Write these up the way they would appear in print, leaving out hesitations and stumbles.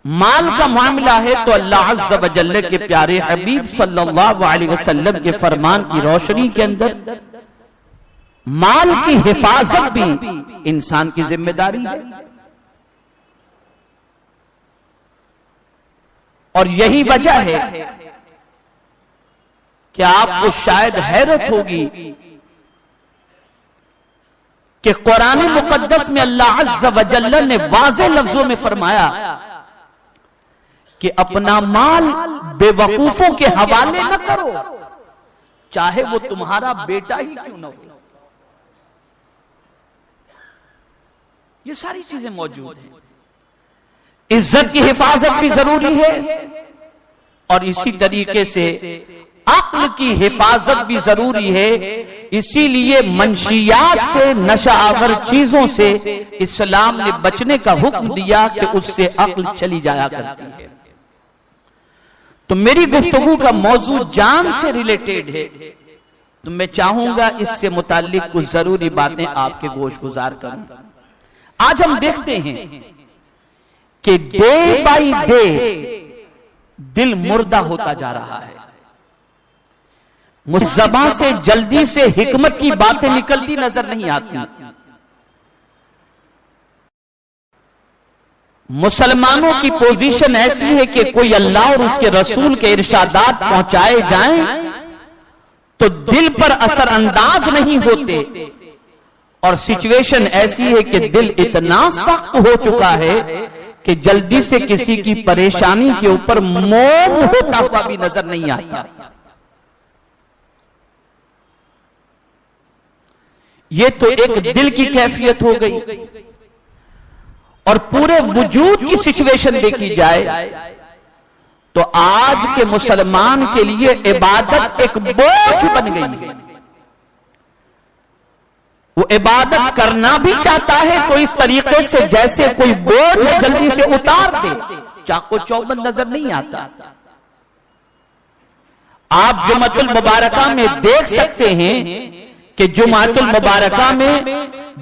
مال کا معاملہ ہے تو اللہ عز و جل کے پیارے حبیب صلی اللہ علیہ وسلم کے فرمان کی روشنی کے اندر مال کی حفاظت بھی انسان کی ذمہ داری ہے. اور یہی وجہ ہے کہ آپ کو شاید حیرت ہوگی کہ قرآن مقدس میں اللہ عز و جل نے واضح لفظوں میں فرمایا کہ اپنا مال بے وقوفوں کے حوالے نہ کرو، چاہے وہ تمہارا بیٹا ہی کیوں نہ ہو. یہ ساری چیزیں موجود ہیں. عزت کی حفاظت بھی ضروری ہے اور اسی طریقے سے عقل کی حفاظت بھی ضروری ہے. اسی لیے منشیات سے، نشہ آور چیزوں سے اسلام نے بچنے کا حکم دیا کہ اس سے عقل چلی جایا کرتی ہے. تو میری گفتگو کا موضوع جان سے ریلیٹڈ ہے، تو میں چاہوں گا اس سے متعلق کچھ ضروری باتیں آپ کے گوش گزار کروں. آج ہم دیکھتے ہیں کہ ڈے بائی ڈے دل مردہ ہوتا جا رہا ہے. زبان سے جلدی سے حکمت کی باتیں نکلتی نظر نہیں آتی. مسلمانوں کی پوزیشن ایسی ہے کہ کوئی اللہ اور اس کے رسول کے ارشادات پہنچائے جائیں تو دل پر اثر انداز نہیں ہوتے، اور سچویشن ایسی ہے کہ دل اتنا سخت ہو چکا ہے کہ جلدی سے کسی کی پریشانی کے اوپر موم ہوتا ہوا بھی نظر نہیں آتا. یہ تو ایک دل کی کیفیت ہو گئی. اور پورے وجود کی سچویشن دیکھی جائے تو آج کے مسلمان کے لیے عبادت ایک بوجھ بن گئی ہے. وہ عبادت کرنا بھی چاہتا ہے تو اس طریقے سے جیسے کوئی بوجھ جلدی سے اتار دے، چاقو چوبند نظر نہیں آتا. آپ جمعۃ المبارکہ میں دیکھ سکتے ہیں کہ جمعۃ المبارکہ میں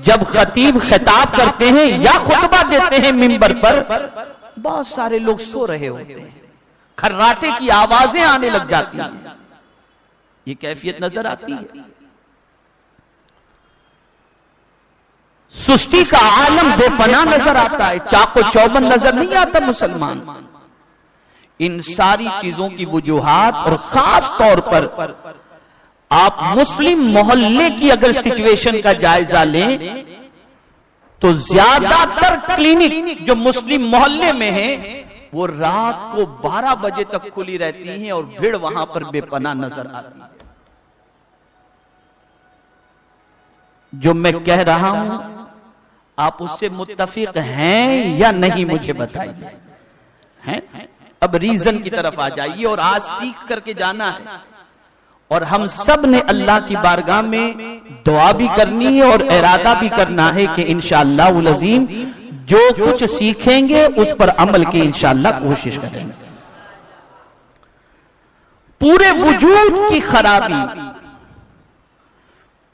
جب خطیب خطاب کرتے ہیں یا خطبہ دیتے ہیں منبر پر، بہت سارے لوگ سو رہے ہوتے ہیں، کھراٹے کی آوازیں آنے لگ جاتی ہیں. یہ کیفیت نظر آتی ہے. سستی کا عالم بے پناہ نظر آتا ہے، چاق و چوبند نظر نہیں آتا مسلمان. ان ساری چیزوں کی وجوہات، اور خاص طور پر آپ مسلم محلے کی اگر سچویشن کا جائزہ لیں تو زیادہ تر کلینک جو مسلم محلے میں ہیں وہ رات کو 12 بجے تک کھلی رہتی ہیں اور بھیڑ وہاں پر بے پناہ نظر آتی ہے. جو میں کہہ رہا ہوں آپ اس سے متفق ہیں یا نہیں مجھے بتائیے. اب ریزن کی طرف آ جائیے اور آج سیکھ کر کے جانا ہے. اور ہم سب نے اللہ کی بارگاہ میں دعا بھی کرنی ہے اور ارادہ بھی کرنا ہے کہ انشاءاللہ العظیم جو کچھ سیکھیں گے اس پر عمل کی انشاءاللہ کوشش کریں گے. پورے وجود کی خرابی،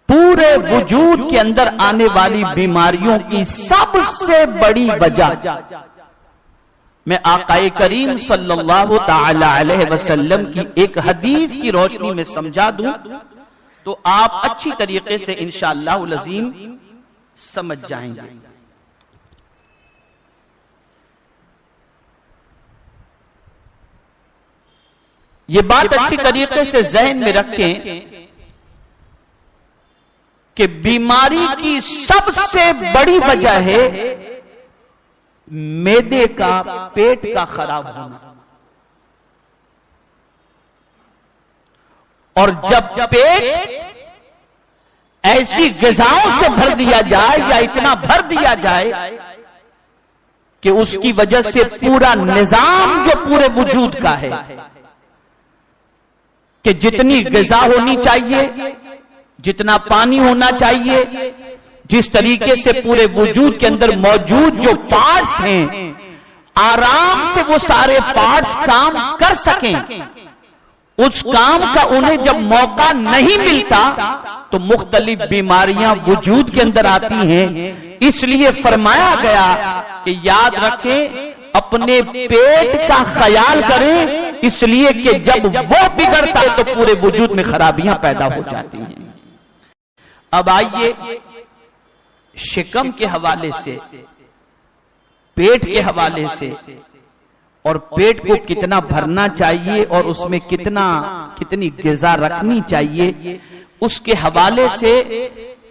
پورے وجود کے اندر آنے والی بیماریوں کی سب سے بڑی وجہ میں آقا کریم صلی اللہ تعالی علیہ وسلم کی ایک حدیث کی روشنی میں سمجھا دوں تو آپ اچھی طریقے سے انشاءاللہ العظیم سمجھ جائیں گے. یہ بات اچھی طریقے سے ذہن میں رکھیں کہ بیماری کی سب سے بڑی وجہ ہے معدے کا، پیٹ کا خراب ہونا. اور جب پیٹ ایسی غذاؤں سے بھر دیا جائے یا اتنا بھر دیا جائے کہ اس کی وجہ سے پورا نظام جو پورے وجود کا ہے کہ جتنی غذا ہونی چاہیے، جتنا پانی ہونا چاہیے، جس طریقے سے پورے وجود کے اندر موجود جو پارٹس ہیں آرام سے وہ سارے پارٹس کام کر سکیں، اس کام کا انہیں جب موقع نہیں ملتا تو مختلف بیماریاں وجود کے اندر آتی ہیں. اس لیے فرمایا گیا کہ یاد رکھیں اپنے پیٹ کا خیال کریں، اس لیے کہ جب وہ بگڑتا ہے تو پورے وجود میں خرابیاں پیدا ہو جاتی ہیں۔ اب آئیے شکم کے حوالے سے، پیٹ کے حوالے سے، اور پیٹ کو کتنا بھرنا چاہیے اور اس میں کتنی غذا رکھنی چاہیے، اس کے حوالے سے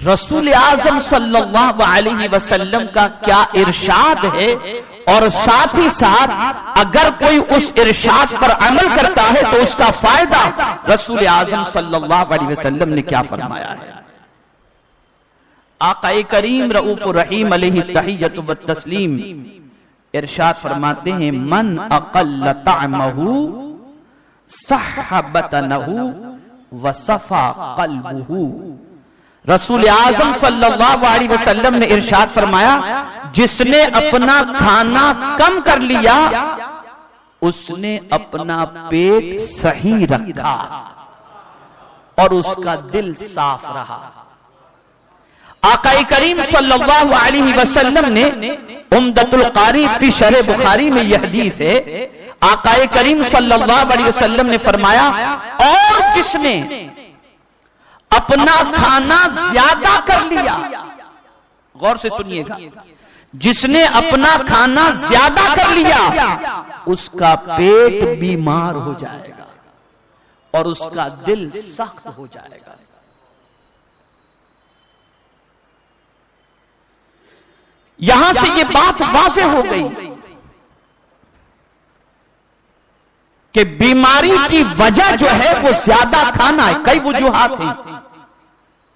رسول اعظم صلی اللہ علیہ وسلم کا کیا ارشاد ہے، اور ساتھ ہی ساتھ اگر کوئی اس ارشاد پر عمل کرتا ہے تو اس کا فائدہ رسول اعظم صلی اللہ علیہ وسلم نے کیا فرمایا ہے۔ آقا کریم رؤوف الرحیم علیہ التحیۃ والتسلیم ارشاد فرماتے ہیں، من اقل طعمہ صح بطنہ وصفا قلبہ۔ رسول اعظم صلی اللہ علیہ وسلم نے ارشاد فرمایا، جس نے اپنا کھانا کم کر لیا اس نے اپنا پیٹ صحیح رکھا اور اس کا دل صاف رہا۔ آقا کریم صلی اللہ علیہ وسلم نے عمدۃ القاری فی شرح بخاری میں یہ حدیث ہے، آقا کریم صلی اللہ علیہ وسلم نے فرمایا، اور جس نے اپنا کھانا زیادہ کر لیا، غور سے سنیے گا، جس نے اپنا کھانا زیادہ کر لیا اس کا پیٹ بیمار ہو جائے گا اور اس کا دل سخت ہو جائے گا۔ یہاں سے یہ بات واضح ہو گئی کہ بیماری کی وجہ جو ہے وہ زیادہ کھانا ہے۔ کئی وجوہات ہیں،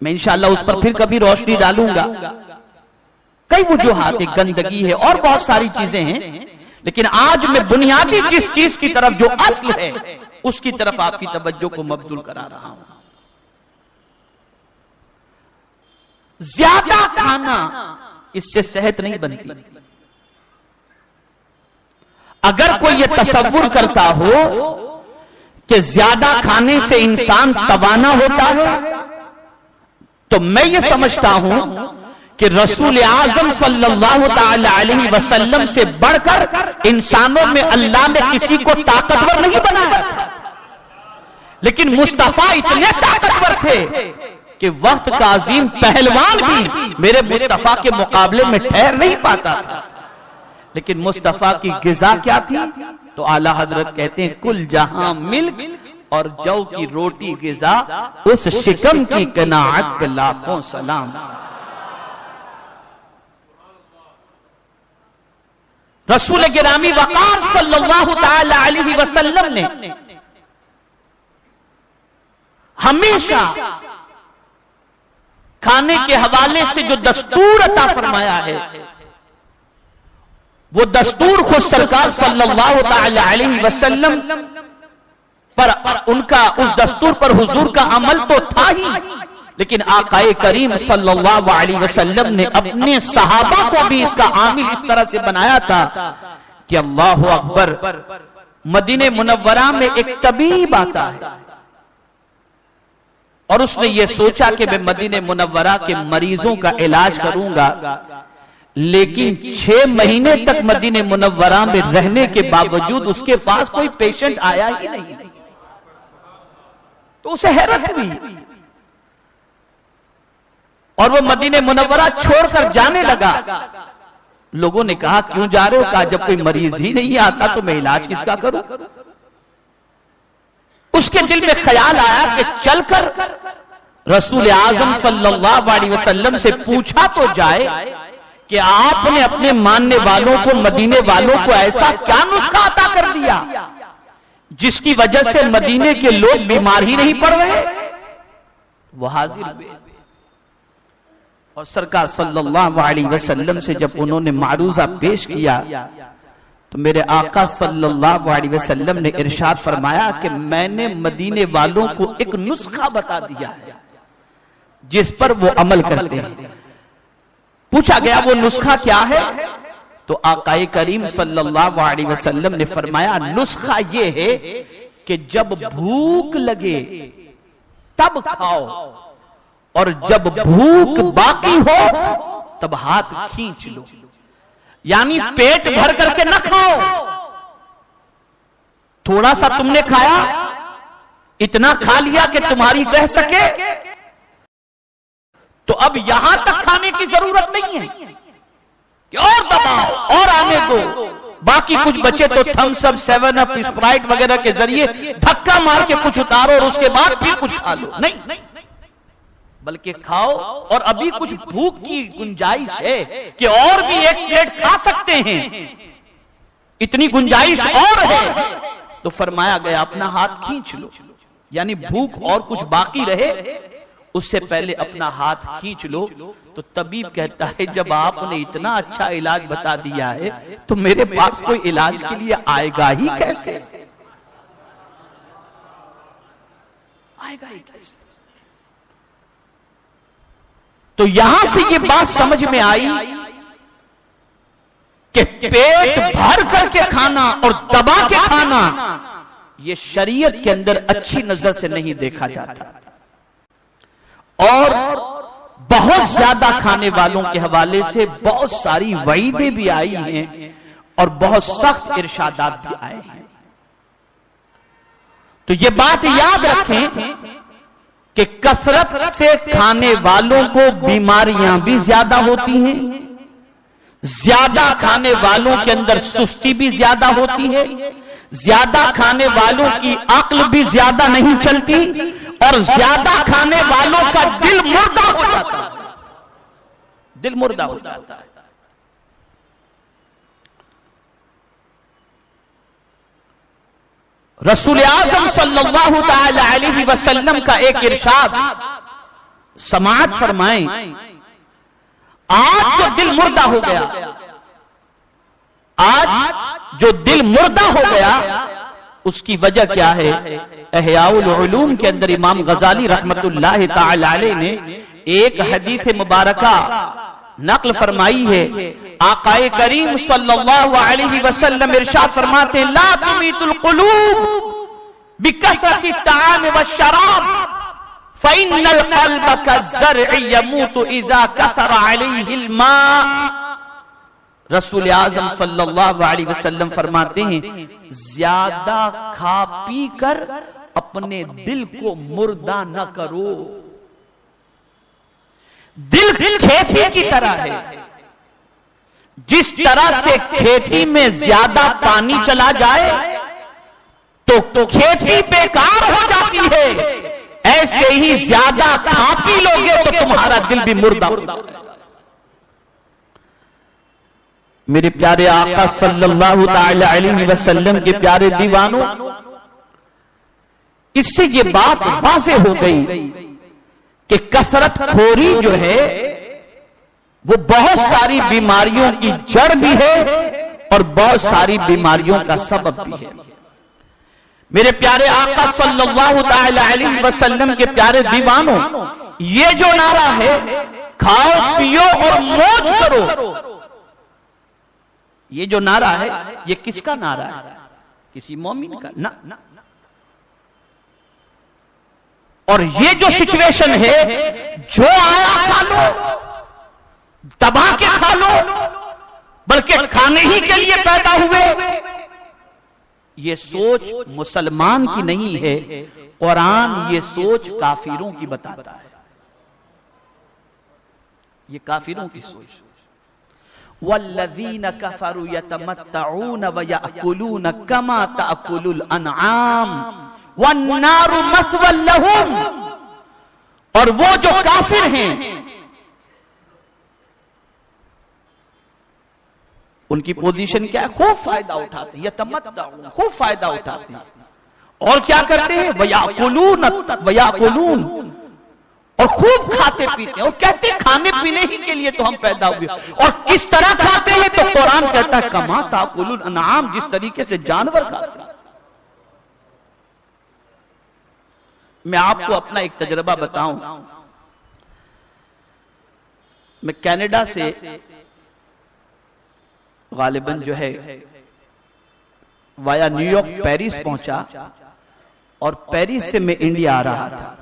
میں انشاءاللہ اس پر پھر کبھی روشنی ڈالوں گا۔ کئی وجوہات ہیں، گندگی ہے اور بہت ساری چیزیں ہیں، لیکن آج میں بنیادی جس چیز کی طرف جو اصل ہے اس کی طرف آپ کی توجہ کو مبذول کرا رہا ہوں۔ زیادہ کھانا اس سے صحت نہیں بنتی۔ اگر کوئی یہ تصور کرتا ہو کہ زیادہ کھانے سے انسان توانا ہوتا ہے تو میں یہ سمجھتا ہوں کہ رسول اعظم صلی اللہ تعالی علیہ وسلم سے بڑھ کر انسانوں میں اللہ نے کسی کو طاقتور نہیں بنایا تھا، لیکن مصطفیٰ اتنے طاقتور تھے کہ وقت کا عظیم پہلوان بھی میرے مصطفیٰ کے مقابلے میں ٹھہر نہیں پاتا تھا۔ لیکن مصطفیٰ کی غذا کیا تھی؟ تو اعلیٰ حضرت کہتے ہیں، کل جہاں ملک اور جو کی روٹی غذا، اس شکم کی قناعت پہ لاکھوں سلام۔ رسول گرامی وقار صلی اللہ تعالی علیہ وسلم نے ہمیشہ کھانے کے حوالے سے جو دستور عطا فرمایا ہے، وہ دستور خود سرکار صلی اللہ تعالی علیہ وسلم پر ان کا اس دستور پر حضور کا عمل تو تھا ہی، لیکن آقا کریم صلی اللہ علیہ وسلم نے اپنے صحابہ کو بھی اس کا عامل اس طرح سے بنایا تھا کہ اللہ اکبر، مدینہ منورہ میں ایک طبیب آتا ہے اور اس نے یہ سوچا کہ میں مدینہ منورہ کے مریضوں کا علاج کروں گا، لیکن 6 مہینے تک مدینہ منورہ میں رہنے کے باوجود اس کے پاس کوئی پیشنٹ آیا ہی نہیں، تو اسے حیرت ہوئی اور وہ مدینہ منورہ چھوڑ کر جانے لگا۔ لوگوں نے کہا کیوں جا رہے ہو؟ کہا جب کوئی مریض ہی نہیں آتا تو میں علاج کس کا کروں؟ اس کے دل میں خیال آیا کہ چل کر رسول اعظم صلی اللہ علیہ وسلم سے پوچھا تو جائے کہ آپ نے اپنے ماننے والوں کو، مدینے والوں کو ایسا کیا نسخہ عطا کر دیا جس کی وجہ سے مدینے کے لوگ بیمار ہی نہیں پڑ رہے؟ وہ حاضر ہوئے اور سرکار صلی اللہ علیہ وسلم سے جب انہوں نے معروضہ پیش کیا تو میرے آقا صلی اللہ علیہ وسلم نے ارشاد فرمایا کہ میں نے مدینے والوں کو ایک نسخہ بتا دیا ہے جس پر وہ عمل کرتے ہیں۔ پوچھا گیا وہ نسخہ کیا ہے؟ تو آقا کریم صلی اللہ علیہ وسلم نے فرمایا نسخہ یہ ہے کہ جب بھوک لگے تب کھاؤ اور جب بھوک باقی ہو تب ہاتھ کھینچ لو، یعنی پیٹ بھر کر کے نہ کھاؤ، تھوڑا سا تم نے کھایا، اتنا کھا لیا کہ تمہاری رہ سکے، تو اب یہاں تک کھانے کی ضرورت نہیں ہے کہ اور دباؤ اور آنے دو، باقی کچھ بچے تو تھمس اپ، 7 اپ، اسپرائٹ وغیرہ کے ذریعے دھکا مار کے کچھ اتارو اور اس کے بعد پھر کچھ کھا لو، نہیں، بلکہ کھاؤ، اور ابھی کچھ بھوک کی گنجائش ہے کہ اور بھی ایک پلیٹ کھا سکتے ہیں، اتنی گنجائش اور ہے، تو فرمایا گیا اپنا ہاتھ کھینچ لو، یعنی بھوک اور کچھ باقی رہے اس سے پہلے اپنا ہاتھ کھینچ لو۔ تو طبیب کہتا ہے جب آپ نے اتنا اچھا علاج بتا دیا ہے تو میرے پاس کوئی علاج کے لیے آئے گا ہی کیسے، آئے گا ہی کیسے؟ تو یہاں سے یہ بات سمجھ میں آئی کہ پیٹ بھر کر کے کھانا اور دبا کے کھانا یہ شریعت کے اندر اچھی نظر سے نہیں دیکھا جاتا، اور بہت زیادہ کھانے والوں کے حوالے سے بہت ساری وعیدیں بھی آئی ہیں اور بہت سخت ارشادات بھی آئے ہیں۔ تو یہ بات یاد رکھیں کہ کثرت سے کھانے والوں کو بیماریاں بھی زیادہ ہوتی ہیں، زیادہ کھانے والوں کے اندر سستی بھی زیادہ ہوتی ہے، زیادہ کھانے والوں کی عقل بھی زیادہ نہیں چلتی، اور زیادہ کھانے والوں کا دل مردہ ہو جاتا ہے، دل مردہ ہو جاتا ہے۔ رسول اعظم صلی اللہ تعالی علیہ وسلم کا ایک ارشاد سماعت فرمائیں، آج جو دل مردہ ہو گیا، آج جو دل مردہ ہو گیا اس کی وجہ کیا ہے؟ احیاء العلوم کے اندر امام غزالی رحمت اللہ تعالی علیہ نے ایک حدیث مبارکہ نقل فرمائی ہے، آقا کریم صلی اللہ علیہ وسلم ارشاد فرماتے ہیں لا تمیت القلوب بکثرت الطعام والشراب فإن القلب كالزرع يموت إذا كثر عليه الماء۔ رسول اعظم صلی اللہ علیہ وسلم فرماتے ہیں زیادہ کھا پی کر اپنے دل کو مردہ نہ کرو، دل کھیتی کی طرح ہے، جس طرح سے کھیتی میں زیادہ پانی چلا جائے تو کھیتی بیکار ہو جاتی ہے، ایسے ہی زیادہ کھا پی لوگے تو تمہارا دل بھی مردہ ہوگا۔ میرے پیارے آقا صلی اللہ تعالی علیہ وسلم کے پیارے دیوانوں، اس سے یہ بات واضح ہو گئی کہ کثرت خوری جو ہے وہ بہت ساری بیماریوں کی جڑ بھی ہے اور بہت ساری بیماریوں کا سبب بھی ہے۔ میرے پیارے آقا صلی اللہ تعالی علیہ وسلم کے پیارے دیوانوں، یہ جو نعرہ ہے کھاؤ پیو اور موج کرو، یہ جو نعرہ ہے یہ کس کا نعرہ ہے؟ کسی مومن کا نہ۔ اور یہ جو سچویشن ہے جو آیا کھا لو، دبا کے کھا لو، بلکہ کھانے ہی کے لیے پیدا ہوئے، یہ سوچ مسلمان کی نہیں ہے، قرآن یہ سوچ کافروں کی بتاتا ہے، یہ کافروں کی سوچ۔ وَالَّذِينَ كَفَرُوا يَتَمَتَّعُونَ وَيَأْكُلُونَ كَمَا تَأْكُلُ الْأَنْعَامُ وَالنَّارُ مَثْوًى لَهُمْ، اور وہ جو کافر ہیں ان کی پوزیشن کیا ہے؟ خوب فائدہ اٹھاتے ہیں، یتمتعون، خوب فائدہ اٹھاتے ہیں، اور کیا کرتے ہیں؟ وَيَأْكُلُونَ، اور خوب کھاتے پیتے ہیں، اور کہتے ہیں کھانے پینے ہی کے لیے تو ہم پیدا ہوئے، اور کس طرح کھاتے ہیں؟ تو قرآن کہتا ہے کما تاکل الانعام، جس طریقے سے جانور کھاتے ہیں۔ میں آپ کو اپنا ایک تجربہ بتاؤں، میں کینیڈا سے غالباً جو ہے وایا نیو یارک پیرس پہنچا، اور پیرس سے میں انڈیا آ رہا تھا۔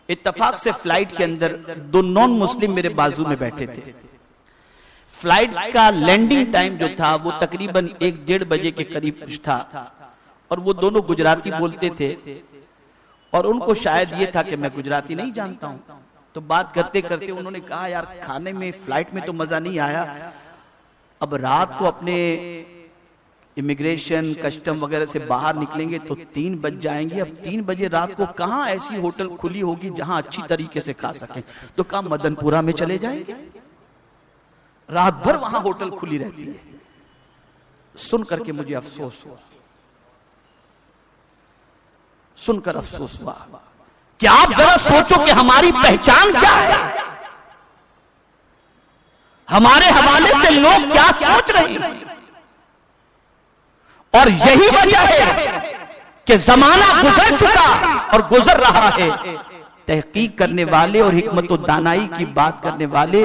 اتفاق سے فلائٹ کے اندر دو نان مسلم میرے بازو میں بیٹھے تھے، فلائٹ کا لینڈنگ ٹائم جو تھا وہ تقریباً 1-1:30 بجے کے قریب تھا، اور وہ دونوں گجراتی بولتے تھے، اور ان کو شاید یہ تھا کہ میں گجراتی نہیں جانتا ہوں، تو بات کرتے کرتے انہوں نے کہا یار کھانے میں فلائٹ میں تو مزہ نہیں آیا، اب رات کو اپنے امیگریشن کسٹم وغیرہ سے باہر نکلیں گے تو 3 بج جائیں گے، اب 3 بجے رات کو کہاں ایسی ہوٹل کھلی ہوگی جہاں اچھی طریقے سے کھا سکیں، تو کہا مدن پورہ میں چلے جائیں گے، رات بھر وہاں ہوٹل کھلی رہتی ہے۔ سن کر کے مجھے افسوس ہوا، سن کر افسوس ہوا کہ آپ ذرا سوچو کہ ہماری پہچان کیا ہے، ہمارے حوالے سے لوگ کیا سوچ رہے ہیں، اور یہی وجہ ہے کہ زمانہ گزر چکا اور گزر رہا ہے، تحقیق کرنے والے اور حکمت و دانائی کی بات کرنے والے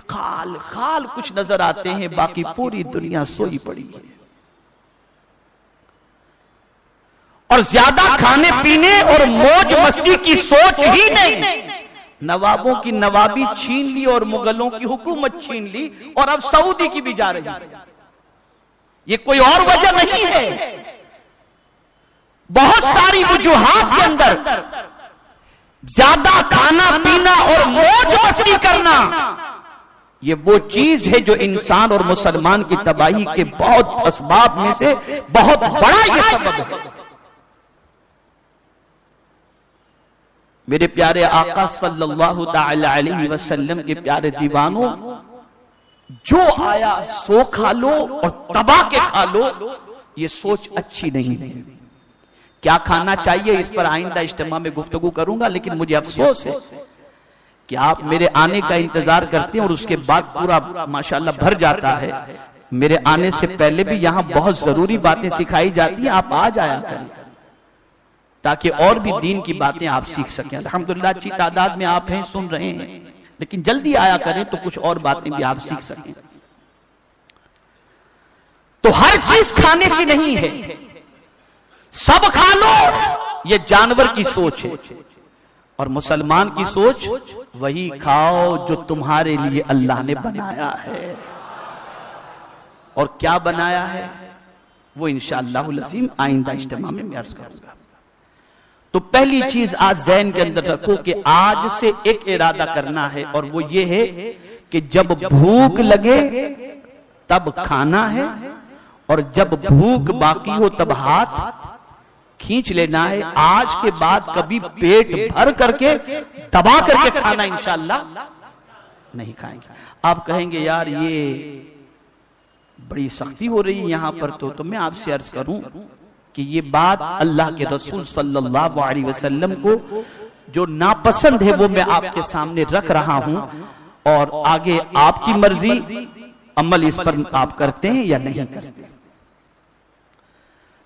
خال خال کچھ نظر آتے ہیں، باقی پوری دنیا سوئی پڑی ہے، اور زیادہ کھانے پینے اور موج مستی کی سوچ ہی نہیں، نوابوں کی نوابی چھین لی اور مغلوں کی حکومت چھین لی، اور اب سعودی کی بھی جا رہی ہے، یہ کوئی اور وجہ نہیں ہے، بہت ساری وجوہات کے اندر زیادہ کھانا پینا اور موج مستی کرنا یہ وہ چیز ہے جو انسان اور مسلمان کی تباہی کے بہت اسباب میں سے بہت بڑا یہ سبب ہے۔ میرے پیارے آقا صلی اللہ تعالی علیہ وسلم کے پیارے دیوانوں، جو آیا سو کھا لو اور تباہ کے کھا لو، یہ سوچ اچھی نہیں ہے۔ کیا کھانا چاہیے اس پر آئندہ اجتماع میں گفتگو کروں گا، لیکن مجھے افسوس ہے کہ آپ میرے آنے کا انتظار کرتے ہیں اور اس کے بعد پورا ماشاءاللہ بھر جاتا ہے۔ میرے آنے سے پہلے بھی یہاں بہت ضروری باتیں سکھائی جاتی ہیں، آپ آ جایا کریں تاکہ اور بھی دین کی باتیں آپ سیکھ سکیں۔ الحمدللہ اچھی تعداد میں آپ ہیں، سن رہے ہیں، لیکن جلدی آیا کریں تو کچھ اور باتیں بھی آپ سیکھ سکیں۔ تو ہر چیز کھانے کی نہیں ہے، سب کھا لو یہ جانور کی سوچ ہے، اور مسلمان کی سوچ وہی کھاؤ جو تمہارے لیے اللہ نے بنایا ہے، اور کیا بنایا ہے وہ انشاءاللہ العظیم آئندہ اجتماع میں عرض کروں گا۔ تو پہلی چیز آج ذہن کے اندر رکھو کہ آج سے ایک ارادہ کرنا ہے، اور وہ یہ ہے کہ جب بھوک لگے تب کھانا ہے، اور جب بھوک باقی ہو تب ہاتھ کھینچ لینا ہے۔ آج کے بعد کبھی پیٹ بھر کر کے دبا کر کے کھانا انشاءاللہ نہیں کھائیں گے۔ آپ کہیں گے یار یہ بڑی سختی ہو رہی ہے یہاں پر، تو میں آپ سے عرض کروں کہ یہ بات اللہ کے رسول صلی اللہ علیہ وسلم کو جو ناپسند ہے وہ میں آپ کے سامنے رکھ رہا ہوں، اور آگے آپ کی مرضی، عمل اس پر آپ کرتے ہیں یا نہیں کرتے۔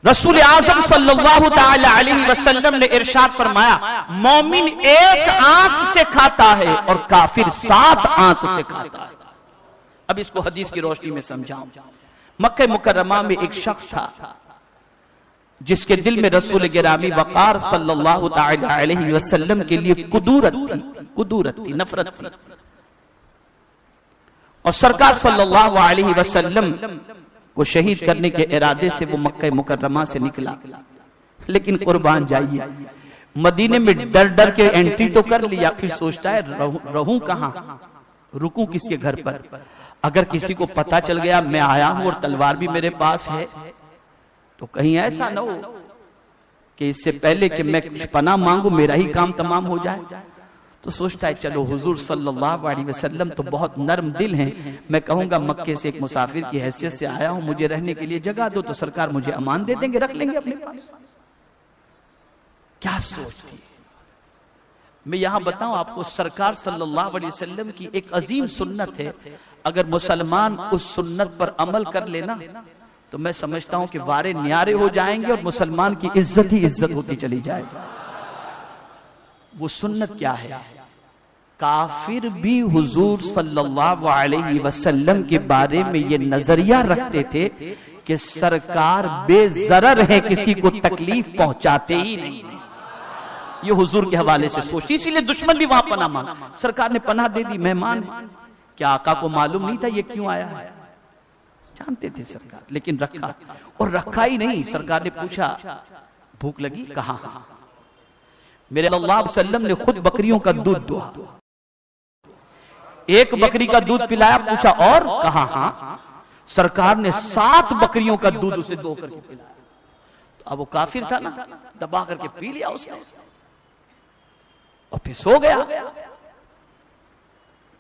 رسول اعظم صلی اللہ تعالی علیہ وسلم نے ارشاد فرمایا، مومن ایک آنت سے کھاتا ہے اور کافر 7 آنت سے کھاتا ہے۔ اب اس کو حدیث کی روشنی میں سمجھاؤں۔ مکہ مکرمہ میں ایک شخص تھا جس کے دل میں رسول گرامی وقار صلی اللہ تعالی علیہ وسلم کے لیے قدورت تھی، نفرت تھی، اور سرکار صلی اللہ علیہ وسلم کو شہید کرنے کے ارادے سے وہ مکہ مکرمہ سے نکلا، لیکن قربان جائیے مدینے میں ڈر ڈر کے انٹری تو کر لیا، پھر سوچتا ہے رہوں کہاں، رکوں کس کے گھر پر، اگر کسی کو پتا چل گیا میں آیا ہوں اور تلوار بھی میرے پاس ہے تو کہیں ایسا نہ ہو کہ اس سے پہلے کہ میں کچھ پناہ مانگوں میرا ہی کام تمام ہو جائے۔ تو سوچتا ہے چلو حضور صلی اللہ علیہ وسلم تو بہت نرم دل ہیں، میں کہوں گا مکے سے ایک مسافر کی حیثیت سے آیا ہوں، مجھے رہنے کے لیے جگہ دو، تو سرکار مجھے امان دے دیں گے، رکھ لیں گے اپنے پاس۔ کیا سوچتی ہے؟ میں یہاں بتاؤں آپ کو، سرکار صلی اللہ علیہ وسلم کی ایک عظیم سنت ہے، اگر مسلمان اس سنت پر عمل کر لینا تو میں سمجھتا ہوں کہ وارے نیارے ہو جائیں گے اور مسلمان کی عزت ہی عزت ہوتی چلی جائے گی۔ وہ سنت کیا ہے؟ کافر بھی حضور صلی اللہ علیہ وسلم کے بارے میں یہ نظریہ رکھتے تھے کہ سرکار بے ضرر ہیں، کسی کو تکلیف پہنچاتے ہی نہیں۔ یہ حضور کے حوالے سے سوچتی، اسی لیے دشمن بھی وہاں پناہ مانگ، سرکار نے پناہ دے دی، مہمان ہیں، کیا آقا کو معلوم نہیں تھا یہ کیوں آیا ہے؟ جانتے تھے سرکار، لیکن رکھا، اور رکھا ہی نہیں، سرکار نے پوچھا بھوک لگی؟ کہاں؟ میرے اللہ علیہ وسلم نے خود بکریوں کا دودھ دہا، ایک بکری کا دودھ پلایا، پوچھا اور؟ کہاں؟ ہاں۔ سرکار نے 7 بکریوں کا دودھ اسے دو کر کے پلایا۔ اب وہ کافر تھا نا، دبا کر کے پی لیا اس نے، اور پھر سو گیا۔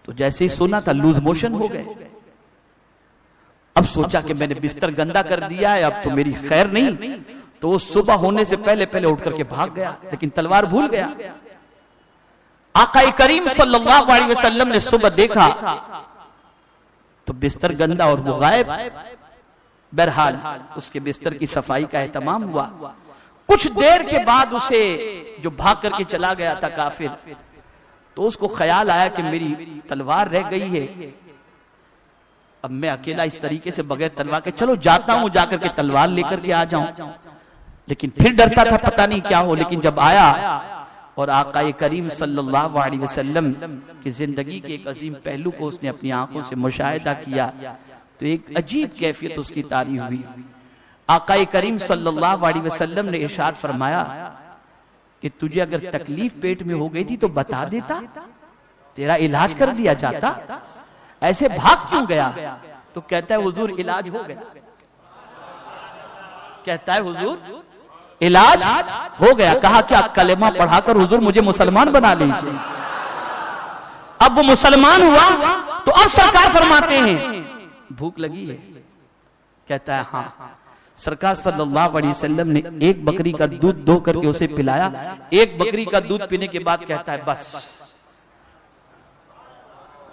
تو جیسے ہی سونا تھا لوز موشن ہو گئے۔ اب سوچا کہ میں نے بستر گندا کر دیا ہے، اب تو میری خیر نہیں، تو وہ صبح ہونے سے پہلے اٹھ کر کے بھاگ گیا، لیکن تلوار بھول گیا۔ آقا کریم صلی اللہ علیہ وسلم نے صبح دیکھا تو بستر گندا اور وہ غائب۔ بہرحال اس کے بستر کی صفائی کا اہتمام ہوا۔ کچھ دیر کے بعد اسے جو بھاگ کر کے چلا گیا تھا کافر، تو اس کو خیال آیا کہ میری تلوار رہ گئی ہے، اب میں اکیلا اس طریقے سے بغیر تلوار کے، چلو جاتا ہوں، جا کر کے تلوار لے کر کے آ جاؤں۔ لیکن پھر ڈرتا تھا پتہ نہیں کیا ہو، لیکن جب آیا اور آقا کریم صلی اللہ علیہ وسلم کی زندگی کے ایک عظیم پہلو کو اس نے اپنی آنکھوں سے مشاہدہ کیا تو ایک عجیب کیفیت اس کی تعریف ہوئی۔ آقا کریم صلی اللہ علیہ وسلم نے ارشاد فرمایا کہ تجھے اگر تکلیف پیٹ میں ہو گئی تھی تو بتا دیتا، تیرا علاج کر دیا جاتا، ایسے بھاگ کیوں گیا؟ تو کہتا ہے حضور علاج ہو گیا، کہتا ہے حضور علاج ہو گیا۔ کہا کیا؟ کلمہ پڑھا کر حضور مجھے مسلمان بنا لیجئے۔ اب وہ مسلمان ہوا تو اب سرکار فرماتے ہیں بھوک لگی ہے؟ کہتا ہے ہاں۔ سرکار صلی اللہ علیہ وسلم نے ایک بکری کا دودھ دو کر کے اسے پلایا، ایک بکری کا دودھ پینے کے بعد کہتا ہے بس۔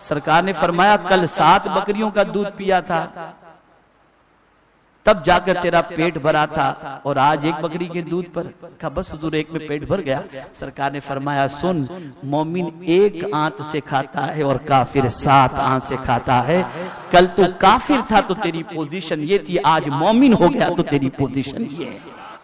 سرکار نے فرمایا کل 7 بکریوں کا دودھ پیا تھا، تب جا کر تیرا پیٹ بھرا تھا، اور آج ایک بکری کے دودھ پر؟ کہا بس حضور ایک میں پیٹ بھر گیا۔ سرکار نے فرمایا سن، مومن 1 آنت سے کھاتا ہے اور کافر 7 آنت سے کھاتا ہے۔ کل تو کافر تھا تو تیری پوزیشن یہ تھی، آج مومن ہو گیا تو تیری پوزیشن یہ ہے۔